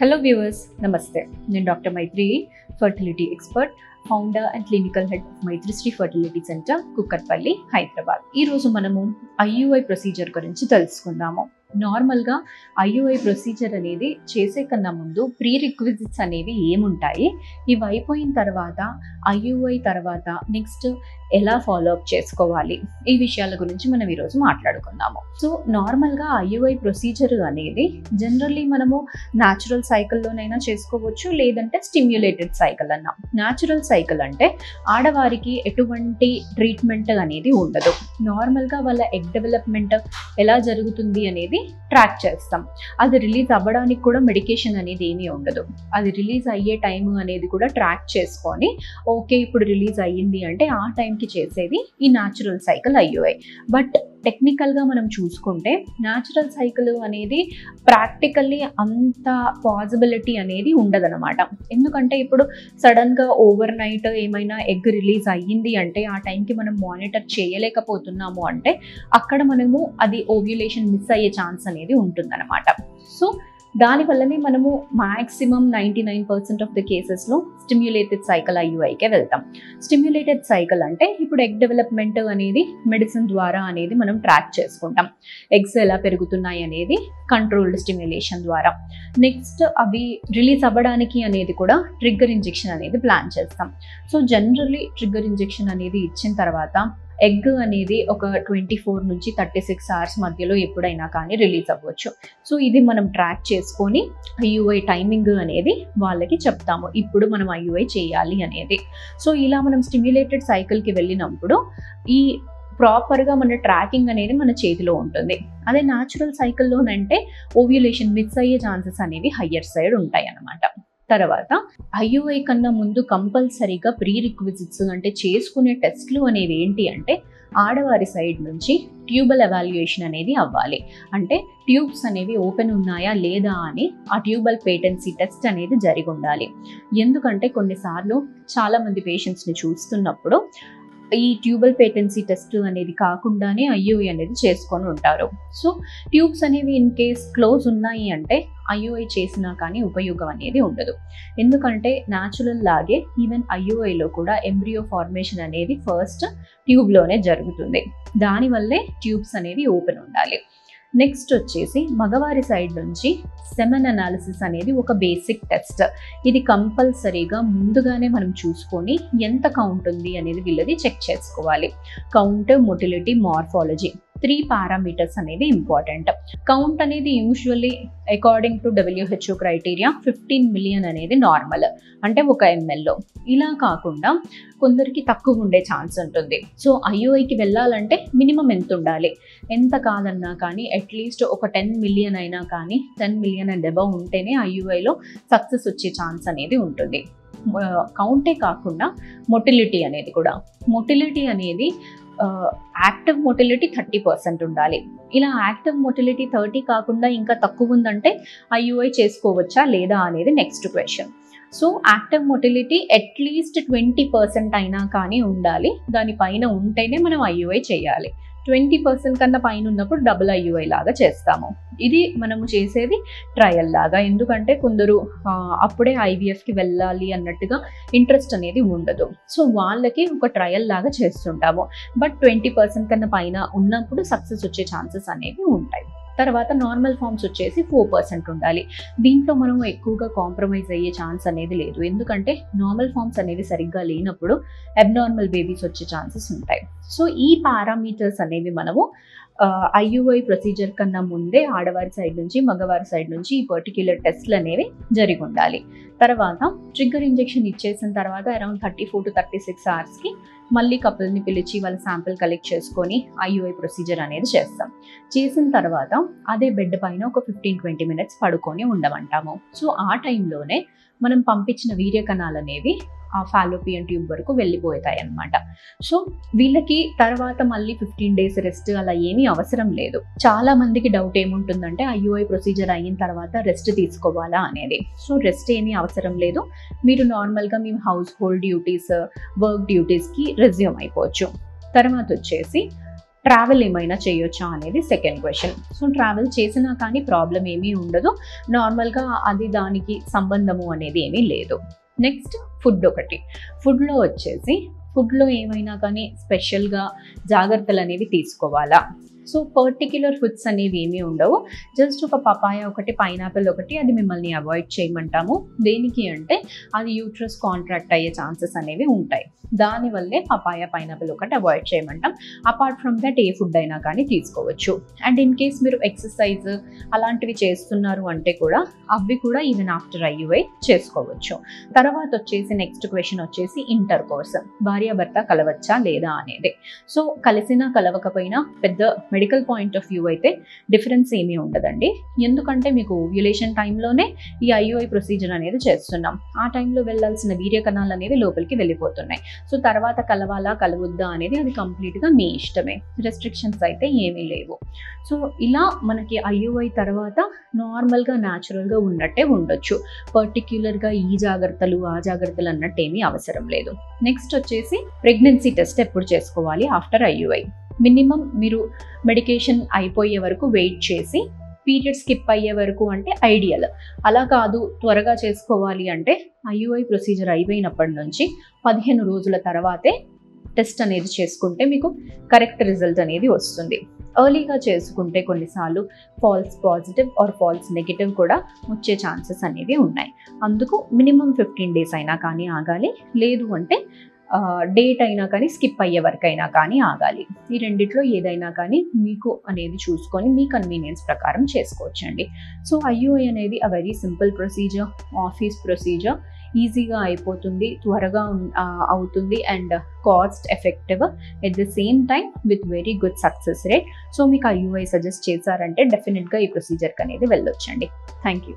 Hello viewers, Namaste. నేను doctor Maitri, fertility expert, founder and clinical head of Maitrishri fertility centre, Kukatpally, Hyderabad. ఈరోజు మనము IUI procedure గురించి తెలుసుకుందాము. నార్మల్గా IUI ప్రొసీజర్ అనేది చేసే కన్నా ముందు ప్రీ రిక్విజిట్స్ అనేవి ఏముంటాయి, ఇవి అయిపోయిన తర్వాత IUI తర్వాత నెక్స్ట్ ఎలా ఫాలోఅప్ చేసుకోవాలి, ఈ విషయాల గురించి మనం ఈరోజు మాట్లాడుకుందాము. సో నార్మల్గా IUI ప్రొసీజర్ అనేది జనరల్లీ మనము న్యాచురల్ సైకిల్లోనైనా చేసుకోవచ్చు, లేదంటే స్టిమ్యులేటెడ్ సైకిల్ అన్నా. న్యాచురల్ సైకిల్ అంటే ఆడవారికి ఎటువంటి ట్రీట్మెంట్ అనేది ఉండదు. నార్మల్గా వాళ్ళ ఎగ్ డెవలప్మెంట్ ఎలా జరుగుతుంది అనేది ట్రాక్ చేస్తాం. అది రిలీజ్ అవ్వడానికి కూడా మెడికేషన్ అనేది ఏమీ ఉండదు. అది రిలీజ్ అయ్యే టైం అనేది కూడా ట్రాక్ చేసుకొని ఓకే ఇప్పుడు రిలీజ్ అయ్యింది అంటే ఆ టైంకి చేసేది ఈ న్యాచురల్ సైకిల్ IUI. బట్ టెక్నికల్గా మనం చూసుకుంటే న్యాచురల్ సైకిల్ అనేది ప్రాక్టికల్లీ అంత పాసిబిలిటీ అనేది ఉండదన్నమాట. ఎందుకంటే ఇప్పుడు సడన్గా ఓవర్ నైట్ ఏమైనా ఎగ్ రిలీజ్ అయ్యింది అంటే ఆ టైంకి మనం మానిటర్ చేయలేకపోతున్నాము అంటే అక్కడ మనము అది ఓవ్యులేషన్ మిస్ అయ్యే ఛాన్స్ అనేది ఉంటుందన్నమాట. సో దానివల్లనే మనము మ్యాక్సిమం 99% ఆఫ్ ద కేసెస్లో స్టిమ్యులేటెడ్ సైకిల్ IUIకే వెళ్తాం. స్టిమ్యులేటెడ్ సైకిల్ అంటే ఇప్పుడు ఎగ్ డెవలప్మెంట్ అనేది మెడిసిన్ ద్వారా అనేది మనం ట్రాక్ చేసుకుంటాం. ఎగ్స్ ఎలా పెరుగుతున్నాయి అనేది కంట్రోల్డ్ స్టిమ్యులేషన్ ద్వారా. నెక్స్ట్ అవి రిలీజ్ అవ్వడానికి అనేది కూడా ట్రిగ్గర్ ఇంజెక్షన్ అనేది ప్లాన్ చేస్తాం. సో జనరల్లీ ట్రిగ్గర్ ఇంజెక్షన్ అనేది ఇచ్చిన తర్వాత ఎగ్ అనేది ఒక 24 నుంచి 36 అవర్స్ మధ్యలో ఎప్పుడైనా కానీ రిలీజ్ అవ్వచ్చు. సో ఇది మనం ట్రాక్ చేసుకొని IUI టైమింగ్ అనేది వాళ్ళకి చెప్తాము, ఇప్పుడు మనం IUI చేయాలి అనేది. సో ఇలా మనం స్టిమ్యులేటెడ్ సైకిల్కి వెళ్ళినప్పుడు ఈ ప్రాపర్గా మన ట్రాకింగ్ అనేది మన చేతిలో ఉంటుంది. అదే న్యాచురల్ సైకిల్లోనంటే ఓవ్యులేషన్ మిస్ అయ్యే ఛాన్సెస్ అనేవి హయ్యర్ సైడ్ ఉంటాయి అన్నమాట. తర్వాత IUI కన్నా ముందు కంపల్సరీగా ప్రీ రిక్విజిట్స్ అంటే చేసుకునే టెస్ట్లు అనేవి ఏంటి అంటే ఆడవారి సైడ్ నుంచి ట్యూబల్ ఎవాల్యుయేషన్ అనేది అవ్వాలి. అంటే ట్యూబ్స్ అనేవి ఓపెన్ ఉన్నాయా లేదా అని ఆ ట్యూబల్ పేటెన్సీ టెస్ట్ అనేది జరిగి ఉండాలి. ఎందుకంటే కొన్నిసార్లు చాలామంది పేషెంట్స్ని చూస్తున్నప్పుడు ఈ ట్యూబల్ పేటెన్సీ టెస్ట్ అనేది కాకుండానే IUI అనేది చేసుకొని ఉంటారు. సో ట్యూబ్స్ అనేవి ఇన్ కేస్ క్లోజ్ ఉన్నాయి అంటే IUI చేసినా కానీ ఉపయోగం అనేది ఉండదు. ఎందుకంటే న్యాచురల్ లాగే ఈవెన్ IUIలో కూడా ఎంబ్రియో ఫార్మేషన్ అనేది ఫస్ట్ ట్యూబ్లోనే జరుగుతుంది. దానివల్లే ట్యూబ్స్ అనేవి ఓపెన్ ఉండాలి. నెక్స్ట్ వచ్చేసి మగవారి సైడ్ నుంచి సెమెన్ అనాలిసిస్ అనేది ఒక బేసిక్ టెస్ట్. ఇది కంపల్సరీగా ముందుగానే మనం చూసుకొని ఎంత కౌంట్ ఉంది అనేది వీళ్ళది చెక్ చేసుకోవాలి. కౌంట్, మొటిలిటీ, మార్ఫాలజీ 3 పారామీటర్స్ అనేవి ఇంపార్టెంట్. కౌంట్ అనేది usually according to WHO criteria 15 million అనేది నార్మల్, అంటే 1 ml. ఇలా కాకుండా కొందరికి తక్కువ ఉండే ఛాన్స్ ఉంటుంది. సో IUIకి వెళ్ళాలంటే మినిమం ఎంత ఉండాలి, ఎంత కాదన్నా కానీ అట్లీస్ట్ ఒక 10 మిలియన్ అయినా కానీ 10 మిలియన్ అండ్ అబవ్ ఉంటేనే IUIలో సక్సెస్ వచ్చే ఛాన్స్ అనేది ఉంటుంది. కౌంటే కాకుండా మొటిలిటీ అనేది కూడా. మొటిలిటీ అనేది యాక్టివ్ మొటిలిటీ 30% ఉండాలి. ఇలా యాక్టివ్ మొటిలిటీ 30 కాకుండా ఇంకా తక్కువ ఉందంటే IUI చేసుకోవచ్చా లేదా అనేది next question. So active motility at least 20% అయినా కానీ ఉండాలి. దానిపైన ఉంటేనే మనం IUI చేయాలి. 20% కన్నా పైన ఉన్నప్పుడు డబుల్ IUI లాగా చేస్తాము. ఇది మనము చేసేది ట్రయల్ లాగా. ఎందుకంటే కొందరు అప్పుడే IVFకి వెళ్ళాలి అన్నట్టుగా ఇంట్రెస్ట్ అనేది ఉండదు. సో వాళ్ళకి ఒక ట్రయల్ లాగా చేస్తుంటాము. బట్ 20% కన్నా పైన ఉన్నప్పుడు సక్సెస్ వచ్చే ఛాన్సెస్ అనేవి ఉంటాయి. తర్వాత నార్మల్ ఫామ్స్ వచ్చేసి 4% ఉండాలి. దీంట్లో మనం ఎక్కువగా కాంప్రమైజ్ అయ్యే ఛాన్స్ అనేది లేదు. ఎందుకంటే నార్మల్ ఫామ్స్ అనేవి సరిగ్గా లేనప్పుడు అబ్నార్మల్ బేబీస్ వచ్చే ఛాన్సెస్ ఉంటాయి. సో ఈ పారామీటర్స్ అనేవి మనము IUI ప్రొసీజర్ కన్నా ముందే ఆడవారి సైడ్ నుంచి మగవారి సైడ్ నుంచి ఈ పర్టిక్యులర్ టెస్ట్లు అనేవి జరిగి ఉండాలి. తర్వాత ట్రిగ్గర్ ఇంజెక్షన్ ఇచ్చేసిన తర్వాత అరౌండ్ 34 to 36 అవర్స్కి మళ్ళీ కపుల్ని పిలిచి వాళ్ళ శాంపిల్ కలెక్ట్ చేసుకొని IUI ప్రొసీజర్ అనేది చేస్తాం. చేసిన తర్వాత అదే బెడ్ పైన ఒక 15-20 minutes పడుకొని ఉండమంటాము. సో ఆ టైంలోనే మనం పంపించిన వీర్య కణాలు అనేవి ఆ ఫాలోపియన్ ట్యూబ్ వరకు వెళ్ళిపోతాయి అన్నమాట. సో వీళ్ళకి తర్వాత మళ్ళీ 15 days రెస్ట్ అలా ఏమీ అవసరం లేదు. చాలా మందికి డౌట్ ఏముంటుందంటే IUI ప్రొసీజర్ అయిన తర్వాత రెస్ట్ తీసుకోవాలా అనేది. సో రెస్ట్ ఏమీ అవసరం లేదు. మీరు నార్మల్గా మీ హౌస్ హోల్డ్ డ్యూటీస్, వర్క్ డ్యూటీస్కి రెజ్యూమ్ అయిపోవచ్చు. తర్వాత వచ్చేసి ట్రావెల్ ఏమైనా చేయొచ్చా అనేది సెకండ్ క్వశ్చన్. సో ట్రావెల్ చేసినా కానీ ప్రాబ్లం ఏమీ ఉండదు, నార్మల్గా అది దానికి సంబంధము అనేది ఏమీ లేదు. నెక్స్ట్ ఫుడ్ ఒకటి. ఫుడ్లో ఏమైనా కానీ స్పెషల్గా జాగ్రత్తలు అనేవి తీసుకోవాలా? సో పర్టిక్యులర్ ఫుడ్స్ అనేవి ఏమీ ఉండవు, జస్ట్ ఒక పపాయ ఒకటి, పైనాపిల్ ఒకటి, అది మిమ్మల్ని అవాయిడ్ చేయమంటాము. దేనికి అంటే అది యూట్రస్ కాంట్రాక్ట్ అయ్యే ఛాన్సెస్ అనేవి ఉంటాయి, దానివల్లే పపాయ, పైనాపిల్ ఒకటి అవాయిడ్ చేయమంటాం. అపార్ట్ ఫ్రమ్ దట్ ఏ ఫుడ్ అయినా కానీ తీసుకోవచ్చు. అండ్ ఇన్ కేస్ మీరు ఎక్సర్సైజ్ అలాంటివి చేస్తున్నారు అంటే కూడా అవి కూడా ఈవెన్ ఆఫ్టర్ IUI చేసుకోవచ్చు. తర్వాత వచ్చేసి నెక్స్ట్ క్వశ్చన్ వచ్చేసి ఇంటర్ కోర్స్, భార్యాభర్త కలవచ్చా లేదా అనేది. సో కలిసినా కలవకపోయినా పెద్ద మెడికల్ పాయింట్ ఆఫ్ వ్యూ అయితే డిఫరెన్స్ ఏమీ ఉండదండి, ఎందుకంటే మీకు ఓవ్యులేషన్ టైంలోనే ఈ IUI ప్రొసీజర్ అనేది చేస్తున్నాం. ఆ టైంలో వెళ్ళాల్సిన వీర్య కణాలు అనేవి లోపలికి వెళ్ళిపోతున్నాయి. సో తర్వాత కలవాలా కలవద్దా అనేది అది కంప్లీట్గా మీ ఇష్టమే, రెస్ట్రిక్షన్స్ అయితే ఏమీ లేవు. సో ఇలా మనకి IUI తర్వాత నార్మల్గా న్యాచురల్గా ఉన్నట్టే ఉండొచ్చు, పర్టిక్యులర్గా ఈ జాగ్రత్తలు ఆ జాగ్రత్తలు అన్నట్టు ఏమీ అవసరం లేదు. నెక్స్ట్ వచ్చేసి ప్రెగ్నెన్సీ టెస్ట్ ఎప్పుడు చేసుకోవాలి ఆఫ్టర్ IUI. మినిమం మీరు మెడికేషన్ అయిపోయే వరకు వెయిట్ చేసి పీరియడ్ స్కిప్ అయ్యే వరకు అంటే ఐడియల్. అలా కాదు త్వరగా చేసుకోవాలి అంటే IUI ప్రొసీజర్ అయిపోయినప్పటి నుంచి 15 రోజుల తర్వాతే టెస్ట్ అనేది చేసుకుంటే మీకు కరెక్ట్ రిజల్ట్ అనేది వస్తుంది. ఎర్లీగా చేసుకుంటే కొన్నిసార్లు false positive or false negative కూడా వచ్చే ఛాన్సెస్ అనేవి ఉన్నాయి. అందుకు మినిమం 15 days అయినా కానీ ఆగాలి, లేదు అంటే డేట్ అయినా కానీ స్కిప్ అయ్యే వరకు అయినా కానీ ఆగాలి. ఈ రెండిట్లో ఏదైనా కానీ మీకు అనేది చూసుకొని మీ కన్వీనియన్స్ ప్రకారం చేసుకోవచ్చండి. సో IUI అనేది uh very simple procedure, office procedure, ఈజీగా అయిపోతుంది, త్వరగా అవుతుంది and cost effective at the same time with very good success rate. So మీకు IUI సజెస్ట్ చేశారంటే డెఫినెట్గా ఈ ప్రొసీజర్కి అనేది వెళ్ళొచ్చండి. Thank you.